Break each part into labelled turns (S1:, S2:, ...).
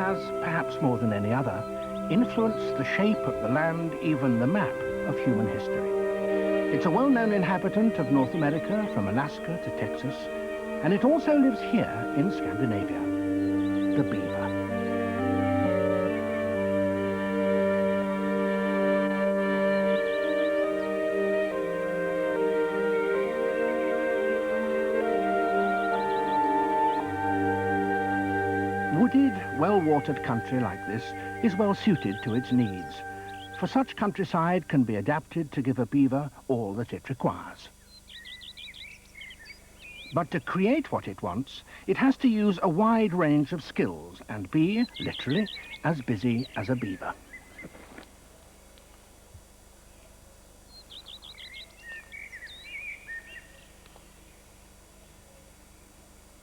S1: has, perhaps more than any other, influenced the shape of the land, even the map of human history. It's a well-known inhabitant of North America, from Alaska to Texas, and it also lives here in Scandinavia, the beaver. Wooded, well-watered country like this is well suited to its needs, for such countryside can be adapted to give a beaver all that it requires. But to create what it wants, it has to use a wide range of skills and be, literally, as busy as a beaver.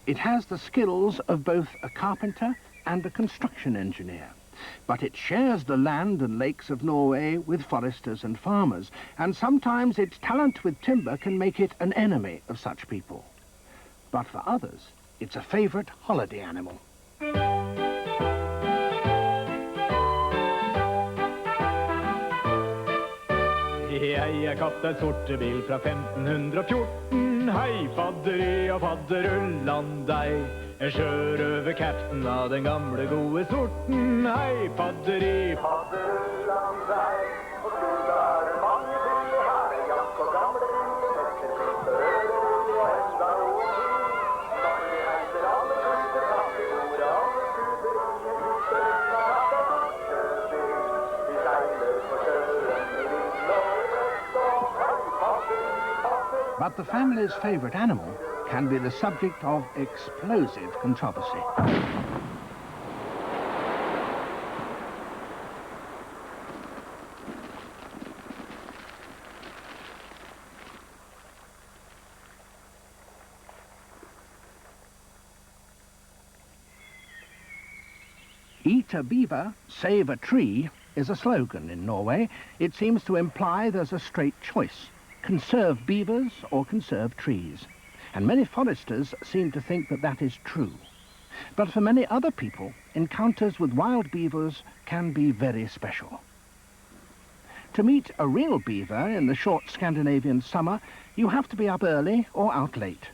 S1: It has the skills of both a carpenter and a construction engineer, but it shares the land and lakes of Norway with foresters and farmers, and sometimes its talent with timber can make it an enemy of such people. But for others, it's a favourite holiday animal.
S2: Jeg kaptein Sortebil fra 1514. Hei, fadderi og fadderullan deg. En sjørøverkapten av den gamle gode sorten. Hei, fadderi, fadderullan deg. Og skulle være mange til her, jakk og gamle etter flytterøver og enda noen tid. Når vi heiser alle kuster, kaffebordet, alle skuter i en husøyne, at det Sortebil. Vi seiler på sjøen i vind og
S1: But the family's favourite animal can be the subject of explosive controversy. Eat a beaver, save a tree is a slogan in Norway. It seems to imply there's a straight choice: conserve beavers or conserve trees. And many foresters seem to think that that is true. But for many other people, encounters with wild beavers can be very special. To meet a real beaver in the short Scandinavian summer, you have to be up early or out late,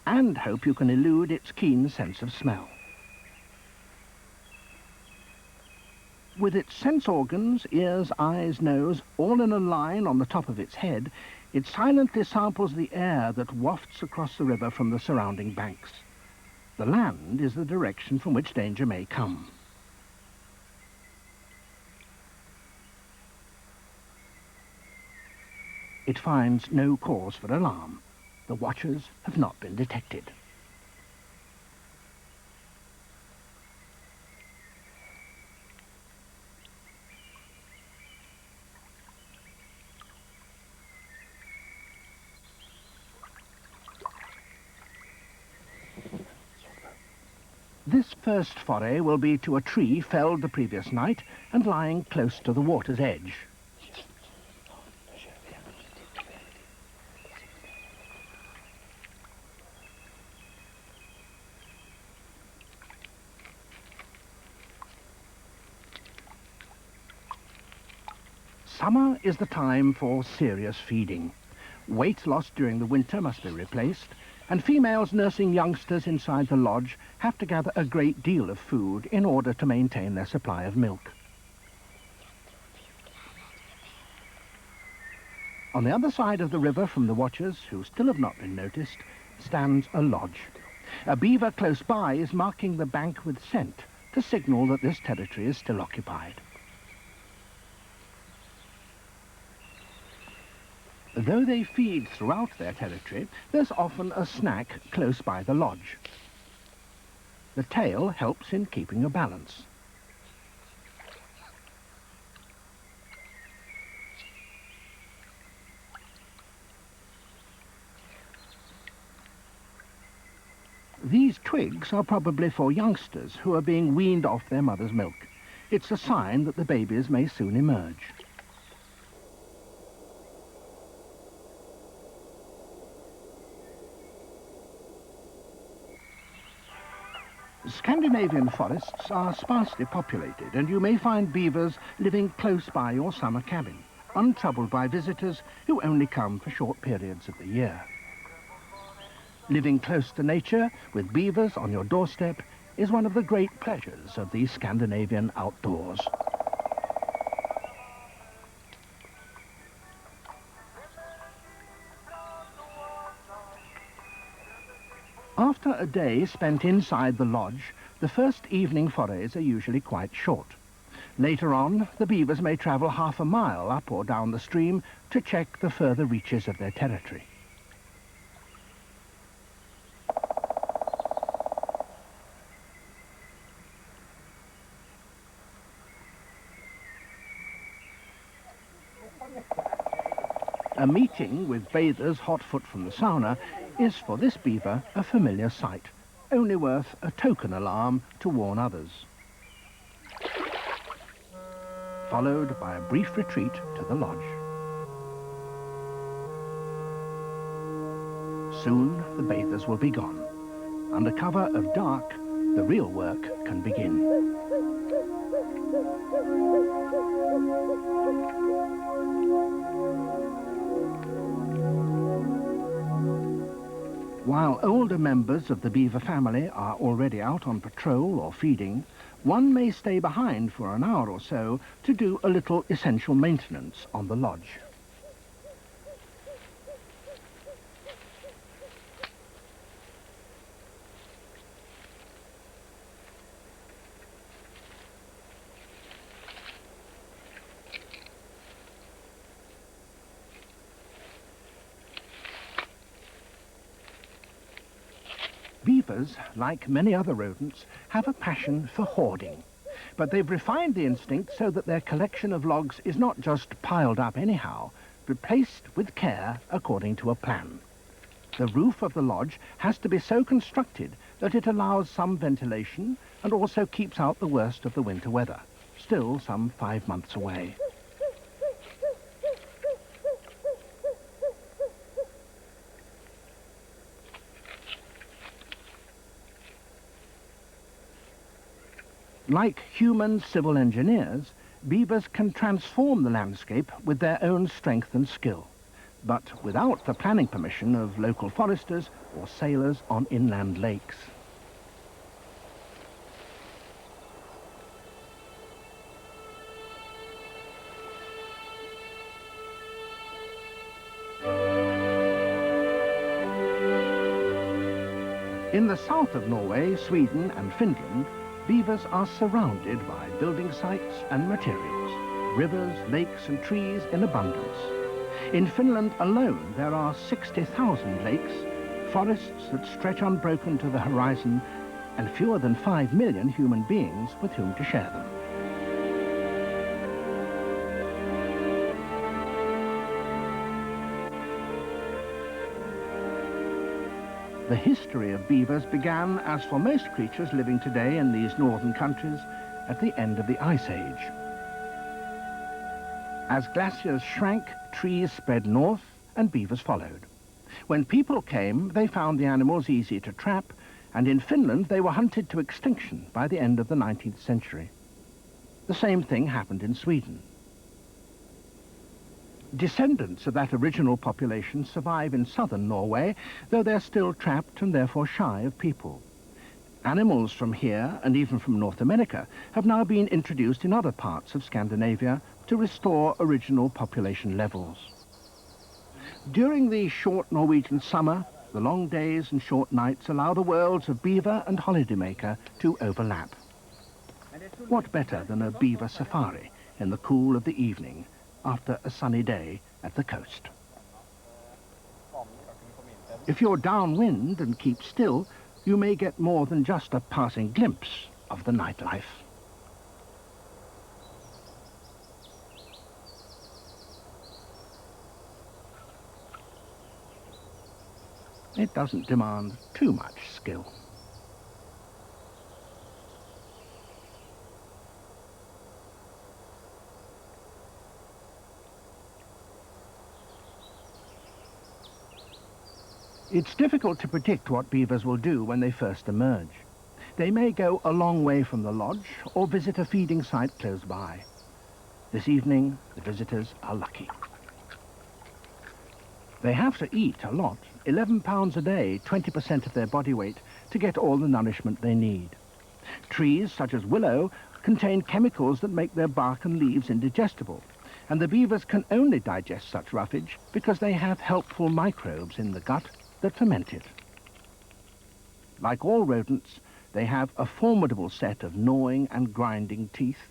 S1: and hope you can elude its keen sense of smell. With its sense organs, ears, eyes, nose, all in a line on the top of its head, it silently samples the air that wafts across the river from the surrounding banks. The land is the direction from which danger may come. It finds no cause for alarm. The watchers have not been detected. This first foray will be to a tree felled the previous night and lying close to the water's edge. Summer is the time for serious feeding. Weight lost during the winter must be replaced, and females nursing youngsters inside the lodge have to gather a great deal of food in order to maintain their supply of milk. On the other side of the river from the watchers, who still have not been noticed, stands a lodge. A beaver close by is marking the bank with scent to signal that this territory is still occupied. Though they feed throughout their territory, there's often a snack close by the lodge. The tail helps in keeping a balance. These twigs are probably for youngsters who are being weaned off their mother's milk. It's a sign that the babies may soon emerge. Scandinavian forests are sparsely populated, and you may find beavers living close by your summer cabin, untroubled by visitors who only come for short periods of the year. Living close to nature with beavers on your doorstep is one of the great pleasures of the Scandinavian outdoors. After a day spent inside the lodge, the first evening forays are usually quite short. Later on, the beavers may travel half a mile up or down the stream to check the further reaches of their territory. A meeting with bathers hot foot from the sauna is for this beaver a familiar sight, only worth a token alarm to warn others. Followed by a brief retreat to the lodge. Soon the bathers will be gone. Under cover of dark, the real work can begin. While older members of the beaver family are already out on patrol or feeding, one may stay behind for an hour or so to do a little essential maintenance on the lodge. Beavers, like many other rodents, have a passion for hoarding, but they've refined the instinct so that their collection of logs is not just piled up anyhow, but placed with care according to a plan. The roof of the lodge has to be so constructed that it allows some ventilation and also keeps out the worst of the winter weather, still some 5 months away. Like human civil engineers, beavers can transform the landscape with their own strength and skill, but without the planning permission of local foresters or sailors on inland lakes. In the south of Norway, Sweden and Finland, beavers are surrounded by building sites and materials, rivers, lakes and trees in abundance. In Finland alone, there are 60,000 lakes, forests that stretch unbroken to the horizon, and fewer than 5 million human beings with whom to share them. The history of beavers began, as for most creatures living today in these northern countries, at the end of the Ice Age. As glaciers shrank, trees spread north and beavers followed. When people came, they found the animals easy to trap, and in Finland they were hunted to extinction by the end of the 19th century. The same thing happened in Sweden. Descendants of that original population survive in southern Norway, though they're still trapped and therefore shy of people. Animals from here, and even from North America, have now been introduced in other parts of Scandinavia to restore original population levels. During the short Norwegian summer, the long days and short nights allow the worlds of beaver and holidaymaker to overlap. What better than a beaver safari in the cool of the evening, after a sunny day at the coast? If you're downwind and keep still, you may get more than just a passing glimpse of the nightlife. It doesn't demand too much skill. It's difficult to predict what beavers will do when they first emerge. They may go a long way from the lodge or visit a feeding site close by. This evening, the visitors are lucky. They have to eat a lot, 11 pounds a day, 20% of their body weight, to get all the nourishment they need. Trees such as willow contain chemicals that make their bark and leaves indigestible, and the beavers can only digest such roughage because they have helpful microbes in the gut that ferment it. Like all rodents, they have a formidable set of gnawing and grinding teeth,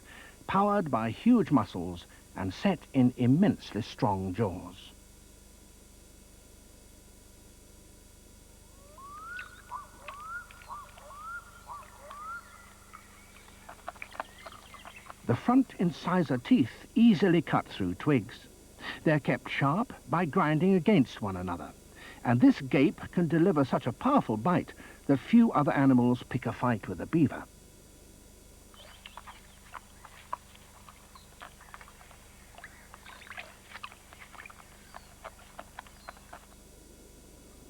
S1: powered by huge muscles and set in immensely strong jaws. The front incisor teeth easily cut through twigs. They're kept sharp by grinding against one another, and this gape can deliver such a powerful bite that few other animals pick a fight with a beaver.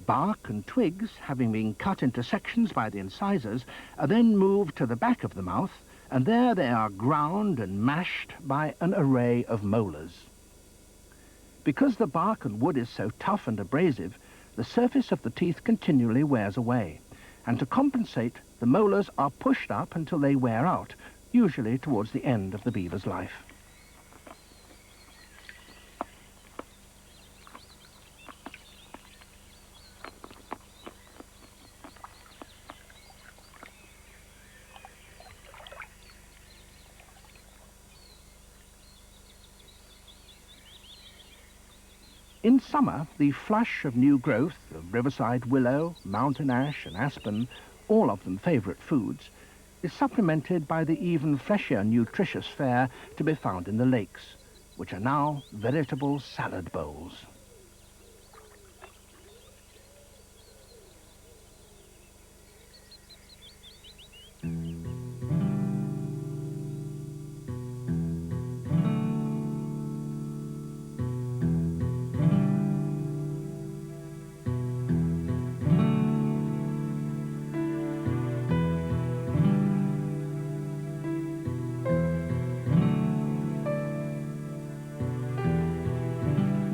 S1: Bark and twigs, having been cut into sections by the incisors, are then moved to the back of the mouth, and there they are ground and mashed by an array of molars. Because the bark and wood is so tough and abrasive, the surface of the teeth continually wears away, and to compensate, the molars are pushed up until they wear out, usually towards the end of the beaver's life. In summer, the flush of new growth of riverside willow, mountain ash and aspen, all of them favourite foods, is supplemented by the even fleshier nutritious fare to be found in the lakes, which are now veritable salad bowls.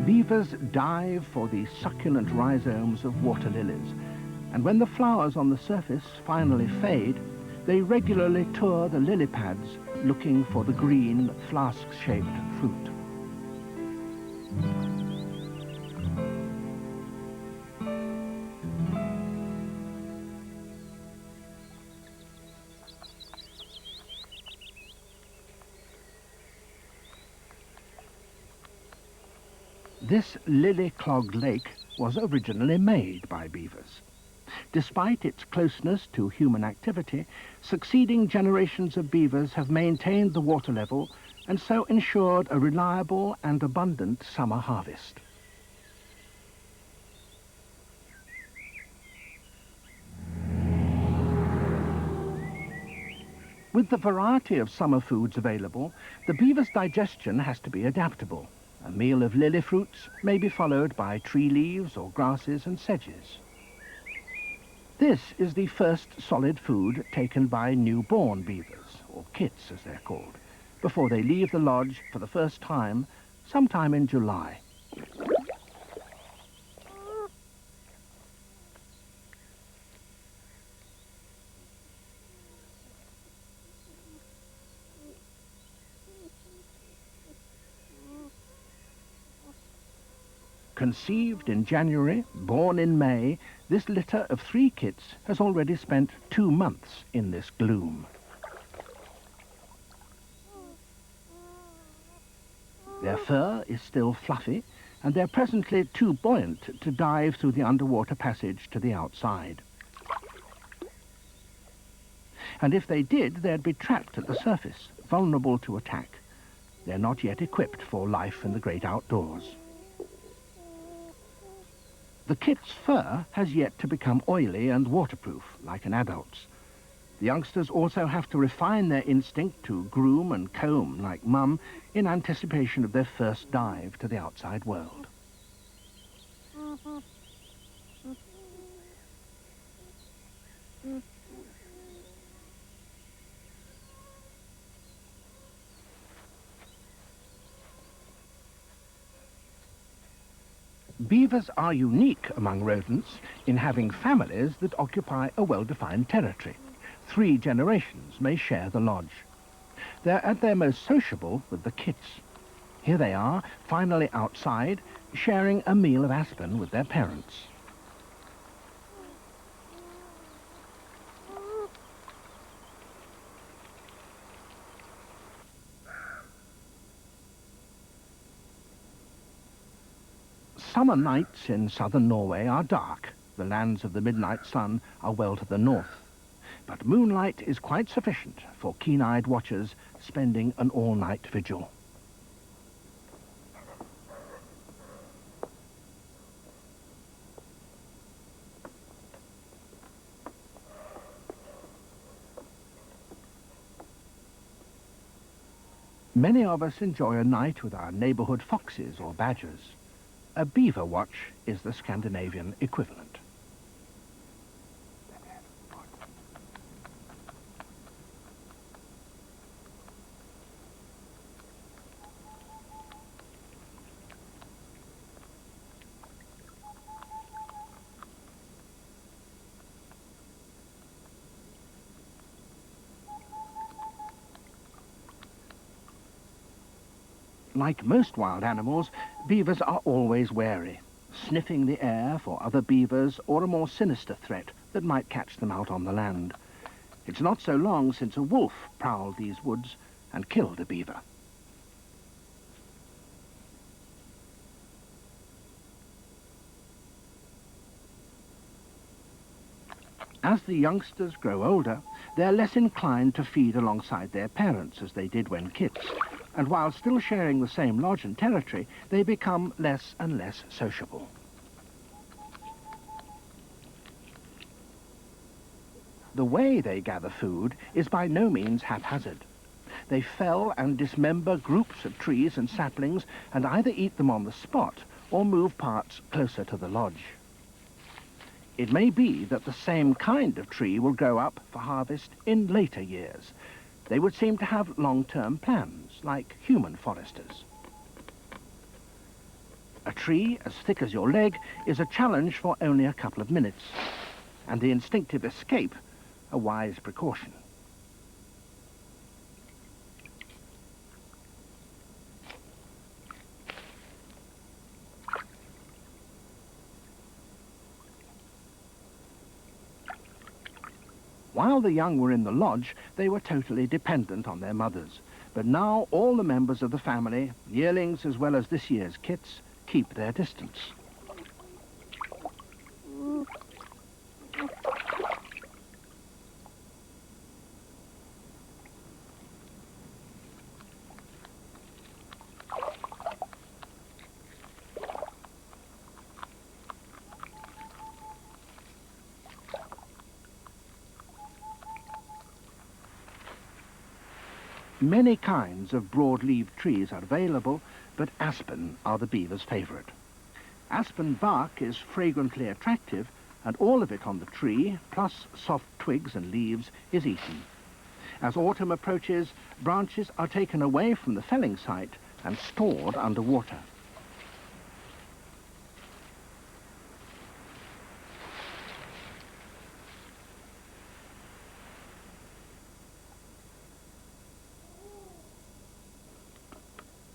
S1: Beavers dive for the succulent rhizomes of water lilies, and when the flowers on the surface finally fade, they regularly tour the lily pads looking for the green, flask-shaped fruit. This lily-clogged lake was originally made by beavers. Despite its closeness to human activity, succeeding generations of beavers have maintained the water level and so ensured a reliable and abundant summer harvest. With the variety of summer foods available, the beaver's digestion has to be adaptable. A meal of lily fruits may be followed by tree leaves or grasses and sedges. This is the first solid food taken by newborn beavers, or kits as they're called, before they leave the lodge for the first time sometime in July. Conceived in January, born in May, this litter of 3 kits has already spent 2 months in this gloom. Their fur is still fluffy, and they're presently too buoyant to dive through the underwater passage to the outside. And if they did, they'd be trapped at the surface, vulnerable to attack. They're not yet equipped for life in the great outdoors. The kit's fur has yet to become oily and waterproof, like an adult's. The youngsters also have to refine their instinct to groom and comb, like Mum, in anticipation of their first dive to the outside world. Beavers are unique among rodents in having families that occupy a well-defined territory. 3 generations may share the lodge. They're at their most sociable with the kits. Here they are, finally outside, sharing a meal of aspen with their parents. Summer nights in southern Norway are dark. The lands of the midnight sun are well to the north. But moonlight is quite sufficient for keen-eyed watchers spending an all-night vigil. Many of us enjoy a night with our neighborhood foxes or badgers. A beaver watch is the Scandinavian equivalent. Like most wild animals, beavers are always wary, sniffing the air for other beavers or a more sinister threat that might catch them out on the land. It's not so long since a wolf prowled these woods and killed a beaver. As the youngsters grow older, they're less inclined to feed alongside their parents as they did when kits. And while still sharing the same lodge and territory, they become less and less sociable. The way they gather food is by no means haphazard. They fell and dismember groups of trees and saplings and either eat them on the spot or move parts closer to the lodge. It may be that the same kind of tree will grow up for harvest in later years. They would seem to have long-term plans, like human foresters. A tree as thick as your leg is a challenge for only a couple of minutes, and the instinctive escape a wise precaution. While the young were in the lodge, they were totally dependent on their mothers. But now all the members of the family, yearlings as well as this year's kits, keep their distance. Many kinds of broad-leaved trees are available, but aspen are the beaver's favorite. Aspen bark is fragrantly attractive, and all of it on the tree, plus soft twigs and leaves, is eaten. As autumn approaches, branches are taken away from the felling site and stored underwater.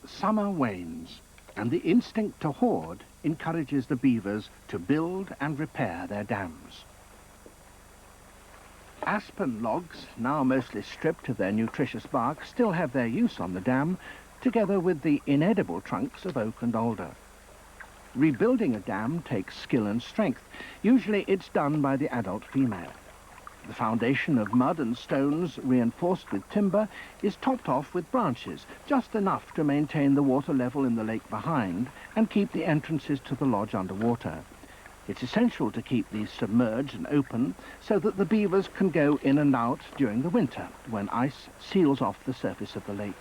S1: Summer wanes, and the instinct to hoard encourages the beavers to build and repair their dams. Aspen logs, now mostly stripped of their nutritious bark, still have their use on the dam, together with the inedible trunks of oak and alder. Rebuilding a dam takes skill and strength. Usually it's done by the adult female. The foundation of mud and stones, reinforced with timber, is topped off with branches, just enough to maintain the water level in the lake behind and keep the entrances to the lodge underwater. It's essential to keep these submerged and open so that the beavers can go in and out during the winter, when ice seals off the surface of the lake.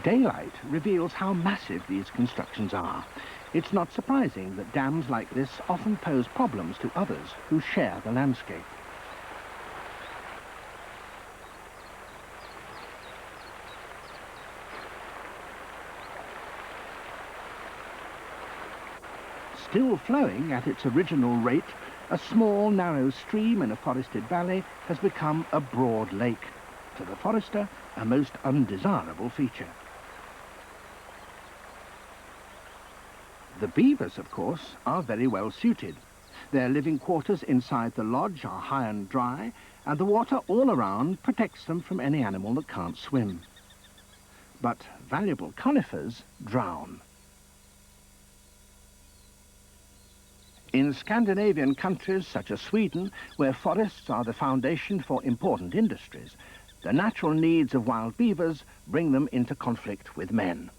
S1: Daylight reveals how massive these constructions are. It's not surprising that dams like this often pose problems to others who share the landscape. Still flowing at its original rate, a small, narrow stream in a forested valley has become a broad lake. To the forester, a most undesirable feature. The beavers, of course, are very well suited. Their living quarters inside the lodge are high and dry, and the water all around protects them from any animal that can't swim. But valuable conifers drown. In Scandinavian countries such as Sweden, where forests are the foundation for important industries, the natural needs of wild beavers bring them into conflict with men.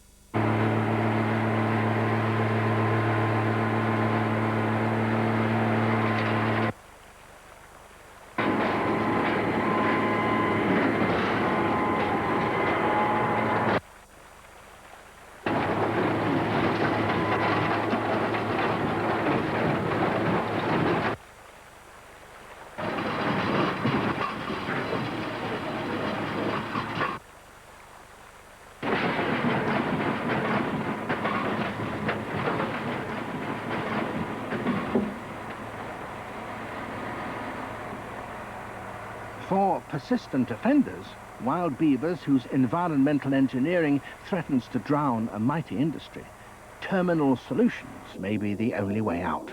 S1: For persistent offenders, wild beavers whose environmental engineering threatens to drown a mighty industry, terminal solutions may be the only way out.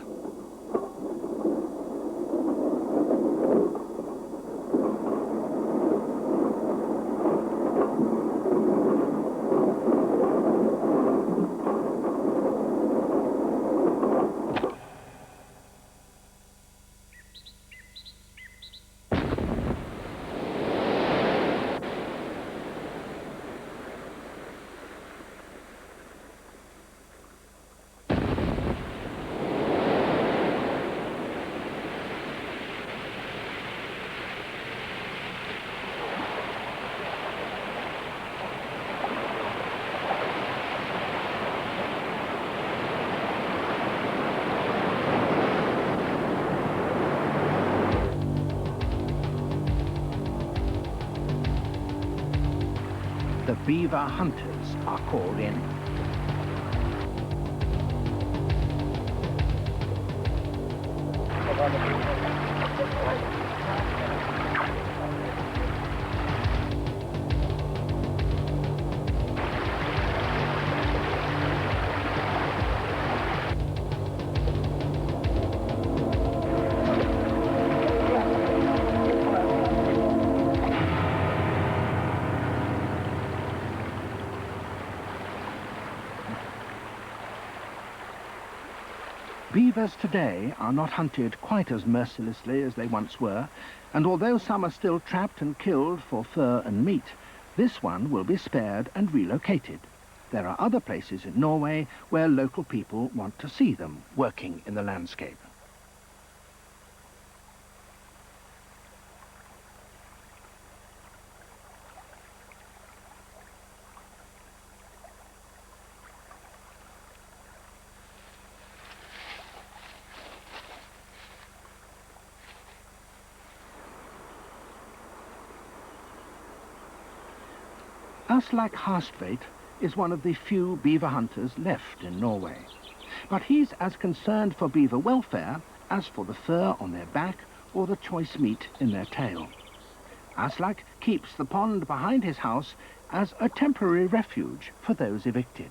S1: The beaver hunters are called in. Beavers today are not hunted quite as mercilessly as they once were, and although some are still trapped and killed for fur and meat, this one will be spared and relocated. There are other places in Norway where local people want to see them working in the landscape. Aslak Harstveit is one of the few beaver hunters left in Norway. But he's as concerned for beaver welfare as for the fur on their back or the choice meat in their tail. Aslak keeps the pond behind his house as a temporary refuge for those evicted.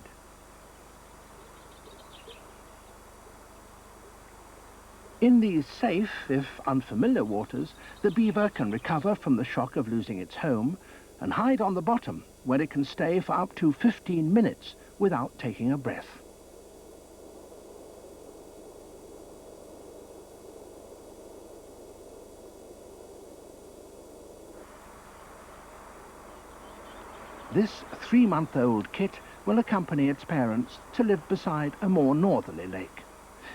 S1: In these safe, if unfamiliar waters, the beaver can recover from the shock of losing its home and hide on the bottom, where it can stay for up to 15 minutes without taking a breath. This 3-month-old kit will accompany its parents to live beside a more northerly lake.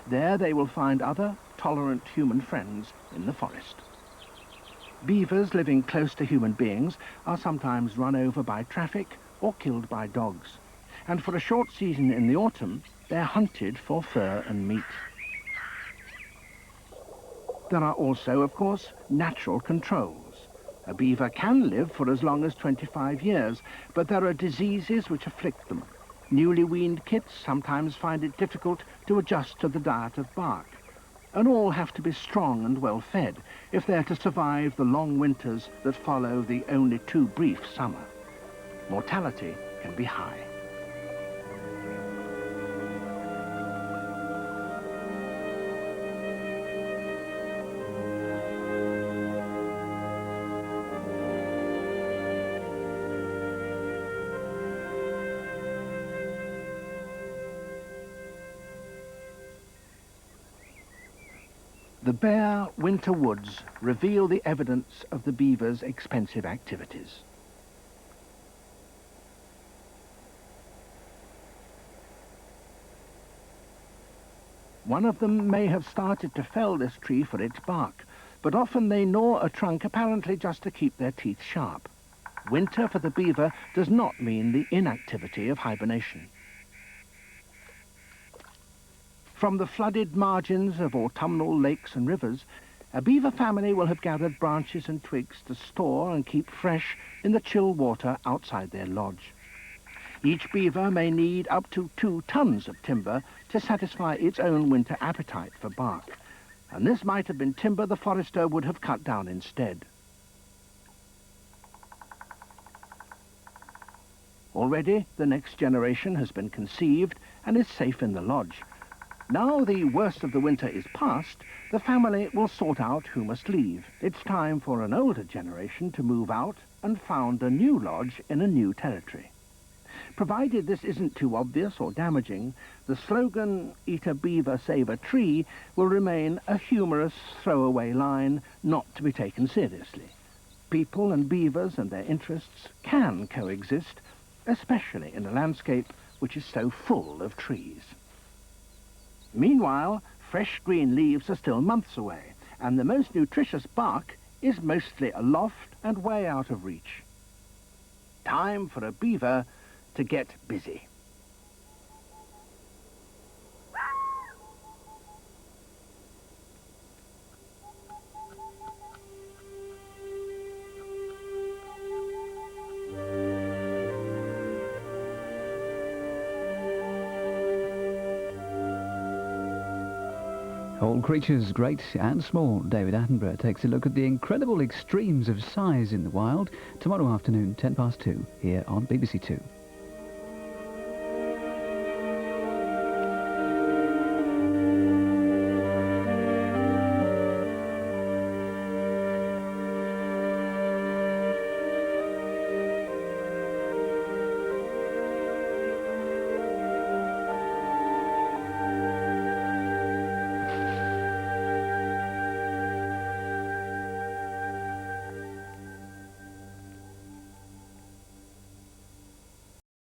S1: There they will find other tolerant human friends in the forest. Beavers living close to human beings are sometimes run over by traffic or killed by dogs. And for a short season in the autumn, they're hunted for fur and meat. There are also, of course, natural controls. A beaver can live for as long as 25 years, but there are diseases which afflict them. Newly weaned kits sometimes find it difficult to adjust to the diet of bark, and all have to be strong and well fed if they're to survive the long winters that follow the only too brief summer. Mortality can be high. The bare winter woods reveal the evidence of the beaver's expensive activities. One of them may have started to fell this tree for its bark, but often they gnaw a trunk apparently just to keep their teeth sharp. Winter for the beaver does not mean the inactivity of hibernation. From the flooded margins of autumnal lakes and rivers, a beaver family will have gathered branches and twigs to store and keep fresh in the chill water outside their lodge. Each beaver may need up to 2 tons of timber to satisfy its own winter appetite for bark, and this might have been timber the forester would have cut down instead. Already, the next generation has been conceived and is safe in the lodge. Now the worst of the winter is past, the family will sort out who must leave. It's time for an older generation to move out and found a new lodge in a new territory. Provided this isn't too obvious or damaging, the slogan, "Eat a beaver, save a tree," will remain a humorous throwaway line not to be taken seriously. People and beavers and their interests can coexist, especially in a landscape which is so full of trees. Meanwhile, fresh green leaves are still months away, and the most nutritious bark is mostly aloft and way out of reach. Time for a beaver to get busy.
S3: All creatures, great and small. David Attenborough takes a look at the incredible extremes of size in the wild tomorrow afternoon, 2:10 here on BBC Two.